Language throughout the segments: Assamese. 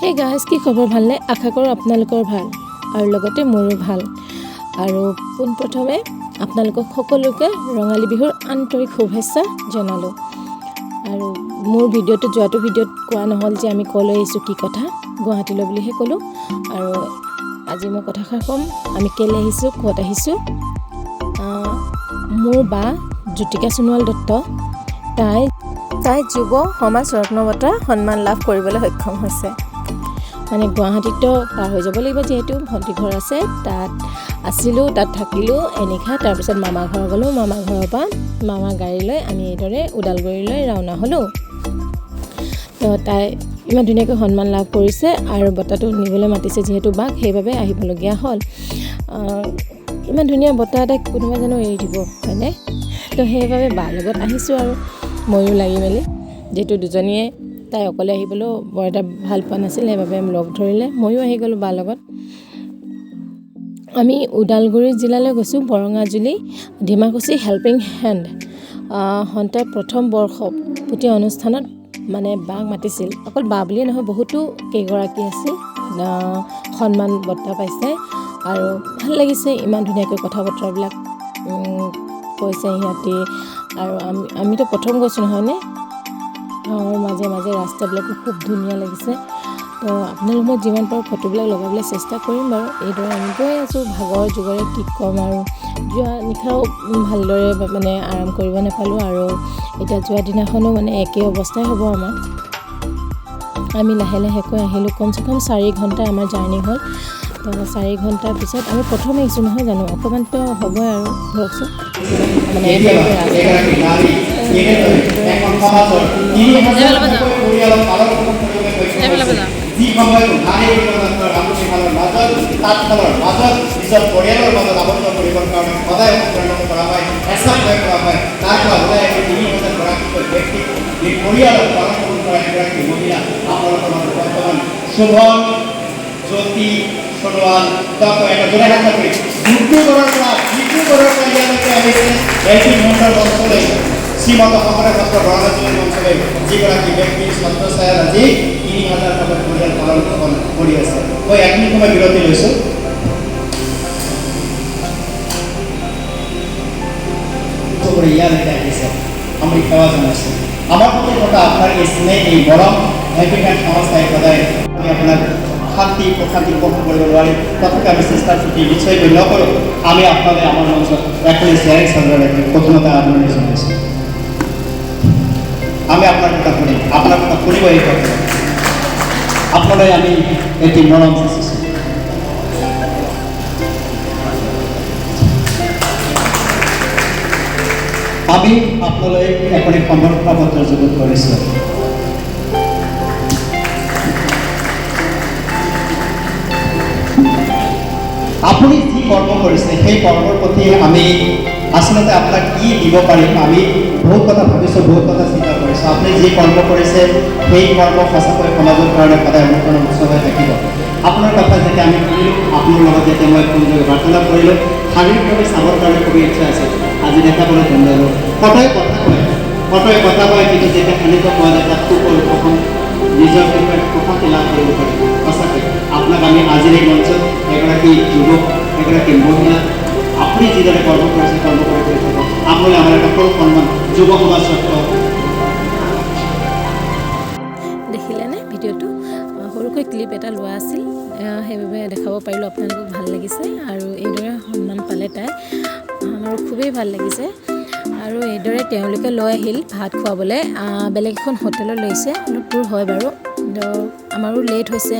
হে গাইজ, কি খবৰ? ভালনে? আশা কৰোঁ আপোনালোকৰ ভাল আৰু লগতে মোৰো ভাল। আৰু পোনপ্ৰথমে আপোনালোকক সকলোকে ৰঙালী বিহুৰ আন্তৰিক শুভেচ্ছা জনালোঁ। আৰু মোৰ যোৱাটো ভিডিঅ'ত কোৱা নহ'ল যে আমি ক'লৈ আহিছোঁ, কি কথা, গুৱাহাটীলৈ বুলিহে ক'লোঁ। আৰু আজি মই কথাষাৰ ক'ম, আমি কেলৈ আহিছোঁ, ক'ত আহিছোঁ। মোৰ বা জ্যোতিকা সোণোৱাল দত্ত, তাই যুৱ সমাজ ৰত্ন বঁটা সন্মান লাভ কৰিবলৈ সক্ষম হৈছে। মানে গুৱাহাটীতো পাৰ হৈ যাব লাগিব, যিহেতু ভণ্টি ঘৰ আছে, তাত আছিলোঁ, তাত থাকিলোঁ এনিশা। তাৰপিছত মামা ঘৰ গ'লোঁ, মামা ঘৰৰ পৰা মামা গাড়ী লৈ আমি এইদৰে ওদালগুৰিলৈ ৰাওনা হ'লোঁ। তো তাই ইমান ধুনীয়াকৈ সন্মান লাভ কৰিছে আৰু বঁটাটো নিবলৈ মাতিছে, যিহেতু বাক, সেইবাবে আহিবলগীয়া হ'ল। ইমান ধুনীয়া বঁটা এটা কোনোবা জানো এৰি দিব, হয়নে? তো সেইবাবে বাৰ লগত আহিছোঁ আৰু ময়ো লাগি মেলি, যিহেতু দুজনীয়ে, তাই অকলে আহিবলৈও বৰ এটা ভাল পোৱা নাছিল, সেইবাবে লগ ধৰিলে, ময়ো আহি গ'লোঁ বাৰ লগত। আমি ওদালগুৰি জিলালৈ গৈছোঁ, বৰঙাজুলি ডিমাকুচি হেল্পিং হেণ্ড সন্থাৰ প্ৰথম বৰ্ষপূৰ্তি অনুষ্ঠানত মানে বাক মাতিছিল। অকল বা বুলিয়ে নহয়, বহুতো কেইগৰাকী আছিল সন্মান বঁটা পাইছে আৰু ভাল লাগিছে। ইমান ধুনীয়াকৈ কথা বতৰাবিলাক কৈছে সিহঁতি। আৰু আমিতো প্ৰথম গৈছোঁ নহয়নে? গাঁৱৰ মাজে মাজে ৰাস্তাবিলাকো খুব ধুনীয়া লাগিছে। তো আপোনালোক মই যিমান পাৰোঁ ফটোবিলাক লগাবলৈ চেষ্টা কৰিম বাৰু। এইদৰে আমি গৈ আছোঁ ভাগৰ যুগৰে, কি ক'ম আৰু। যোৱা নিশাও ভালদৰে মানে আৰাম কৰিব নাপালোঁ আৰু এতিয়া যোৱা দিনাখনো মানে একেই অৱস্থাই হ'ব আমাৰ। আমি লাহে লাহেকৈ আহিলোঁ, কমচে কম 4 ঘণ্টা আমাৰ জাৰ্ণি হ'ল। তো 4 ঘণ্টাৰ পিছত আমি প্ৰথম আহিছোঁ নহয় জানো, অকণমানতো হ'বই আৰু ধৰকচোন, মানে যি সময়ত নাৰী ৰামকৃষ্ণৰ মাজত, তাঁতশালৰ মাজত নিজৰ পৰিয়ালৰ মাজত আবদ্ধ কৰিবৰ কাৰণে সদায় অনুপ্ৰেৰণা কৰা হয়, হেঁচা প্ৰয়োগ কৰা হয়। তাৰ পৰা ওলাই আহি 3,000 গৰাকীকৈ ব্যক্তিক এই পৰিয়ালৰ পালন কৰা এগৰাকী মহিলা আপোনালোকৰ মাজত বৰ্তমান শোভন জ্যোতি সোণোৱাল দত্ত। এটা জোৰে হাত কৰি ডিব্ৰুগড়ৰ পৰা ইয়ালৈকে আহিছে এই মণ্ডল অঞ্চললৈ, শ্ৰীমন্ত শংকৰদেৱ বৰঙাজুলি অঞ্চললৈ যিগৰাকী ব্যক্তি ছত্ৰছায়াত আজি 3,000 টকাৰ পৰিয়াল পালন কৰি আছে। মই 1 মিনিট সময় বিৰতি লৈছোঁ। ইয়ালৈকে আহিছে, আমি সেৱা জনাইছোঁ। আমাৰ প্ৰতি থকা আপোনাৰ এই স্নেহ, এই মৰম, হেল্পিং হেণ্ড সংস্থাই সদায় আমি আপোনাক শান্তি প্ৰশান্তি উপভোগ কৰিব নোৱাৰিম। তথাপি আমি চেষ্টাৰ চুটি নিশ্চয় নকৰোঁ। আমি আপোনালৈ আমাৰ মঞ্চত এখনি শ্বেয়াৰিং চন্দ্ৰলৈ প্ৰথমতে আদৰণি জনাইছোঁ। আমি আপনার কথা শুনি, আপনার কথা শুনিব এই কথা। আপনাদের আমি এটি মরম চেষ্টা আমি আপনাদের এখনই সম্বর্ধনা পত্র যোগান করেছি। আপুনি যি কৰ্ম কৰিছে সেই কৰ্মৰ প্ৰতি আমি আচলতে আপোনাক কি দিব পাৰিম, আমি বহুত কথা ভাবিছোঁ, বহুত কথা চিন্তা কৰিছোঁ। আপুনি যি কৰ্ম কৰিছে সেই কৰ্ম সঁচাকৈ সমাজৰ কাৰণে সদায় অনুপ্ৰেৰণা উৎস হৈ থাকিব। আপোনাৰ কথা যেতিয়া আমি শুনিলোঁ, আপোনাৰ লগত যেতিয়া মই ফোনযোগে বাৰ্তালাপ কৰিলোঁ, শাৰীৰিকভাৱে চাবৰ কাৰণে খুবেই ইচ্ছা আছে। আজি দেখা পালে ধন্য হ'লোঁ। কটয়ে কথা কয়, কিন্তু যেতিয়া শাৰীৰিক পোৱা যায় তাত খুব প্ৰথম নিজৰ বিষয়ে প্ৰশান্তি লাভ কৰিব পাৰি। সঁচাকৈ আপোনাক আমি আজিৰ এই মঞ্চত এগৰাকী যুৱক, এগৰাকী মহিলা, আপুনি যিদৰে কৰ্ম কৰিছে কৰ্ম কৰি থাকক। আপোনালৈ আমাৰ এটা সৰু সন্মান যুৱ সমাজ ছাত্ৰ। দেখিলেনে ভিডিঅ'টো? সৰুকৈ ক্লিপ এটা লোৱা আছিল, সেইবাবে দেখাব পাৰিলোঁ, আপোনালোকক ভাল লাগিছে। আৰু এইদৰে সন্মান পালে তাই, আমাৰো খুবেই ভাল লাগিছে। আৰু এইদৰে তেওঁলোকে লৈ আহিল ভাত খুৱাবলৈ, বেলেগ এখন হোটেলত লৈছে, অলপ দূৰ হয় বাৰু। আমাৰো লেট হৈছে,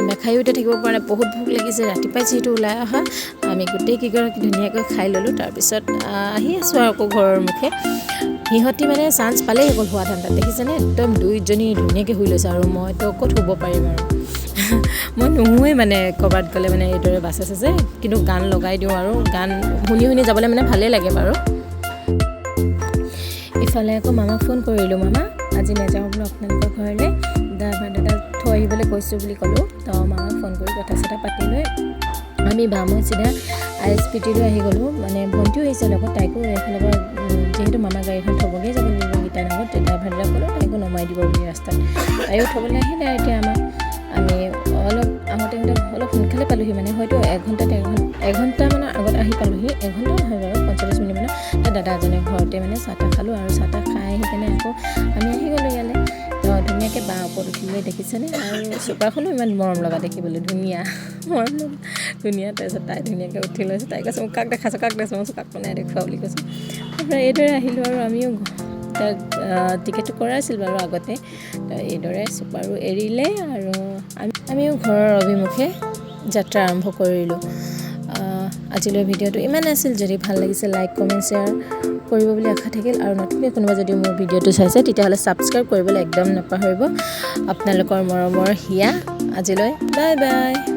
নাখায়ো এতিয়া থাকিব পৰা নাই, বহুত ভোক লাগিছে। ৰাতিপুৱাই যিহেতু ওলাই অহা, আমি গোটেই কেইগৰাকী ধুনীয়াকৈ খাই ল'লোঁ। তাৰপিছত আহি আছোঁ আৰু আকৌ ঘৰৰ মুখে। সিহঁতি মানে চান্স পালেই গ'ল হোৱা ধান্দাত, দেখিছেনে? একদম দুইজনী ধুনীয়াকৈ শুই লৈছে আৰু মইতো ক'ত শুব পাৰিম আৰু। মই নুশুৱেই মানে ক'ৰবাত গ'লে মানে এইদৰে বাছে চাছে, কিন্তু গান লগাই দিওঁ আৰু গান শুনি শুনি যাবলৈ মানে ভালেই লাগে বাৰু। ইফালে আকৌ মামাক ফোন কৰিলোঁ, মামা আজি নাযাওঁ বোলো আপোনালোকৰ ঘৰলৈ, দাদা থৈ আহিবলৈ কৈছোঁ বুলি ক'লোঁ। তো মামাক ফোন কৰি কথা চথা পাতি লৈ আমি বামৈ চিধা ISBT লৈ আহি গ'লোঁ। মানে ভণ্টিও আহিছে লগত, তাইকো এইফালৰ পৰা যিহেতু মামা গাড়ীখন থ'বগৈ যাব লাগিব গীতানগৰত, ড্ৰাইভাৰদাক ক'লোঁ তাইকো নমাই দিব বুলি ৰাস্তাত, তাইও থ'বলৈ আহিলে। এতিয়া আমাক আমি আহি গ'লোঁ ইয়ালৈ তো ধুনীয়াকৈ বাঁহ ওপৰত উঠিলৈ দেখিছেনে আৰু চুপাৰখনো ইমান মৰম লগা দেখিবলৈ ধুনীয়া মৰম লগা ধুনীয়া তাৰপিছত তাই ধুনীয়াকৈ উঠি লৈছে তাই কৈছে মোক কাক দেখাইছোঁ কাক দেখাইছোঁ মই কাকো নাই দেখুওৱা বুলি কৈছোঁ তাৰপৰা এইদৰে আহিলোঁ আৰু আমিও তাক টিকেটটো কৰাইছিল বাৰু আগতে এইদৰে চুপাৰো এৰিলে আৰু আমিও ঘৰৰ অভিমুখে যাত্ৰা আৰম্ভ কৰিলোঁ আজিলৈ ভিডিঅ'টো ইমান আছিল যদি ভাল লাগিছে লাইক কমেণ্ট শ্বেয়াৰ কৰিব বুলি আশা থাকিল আৰু নতুনকৈ কোনোবা যদি মোৰ ভিডিঅ'টো চাইছে তেতিয়াহ'লে ছাবস্ক্ৰাইব কৰিবলৈ একদম নাপাহৰিব আপোনালোকৰ মৰমৰ হিয়া আজিলৈ বাই বাই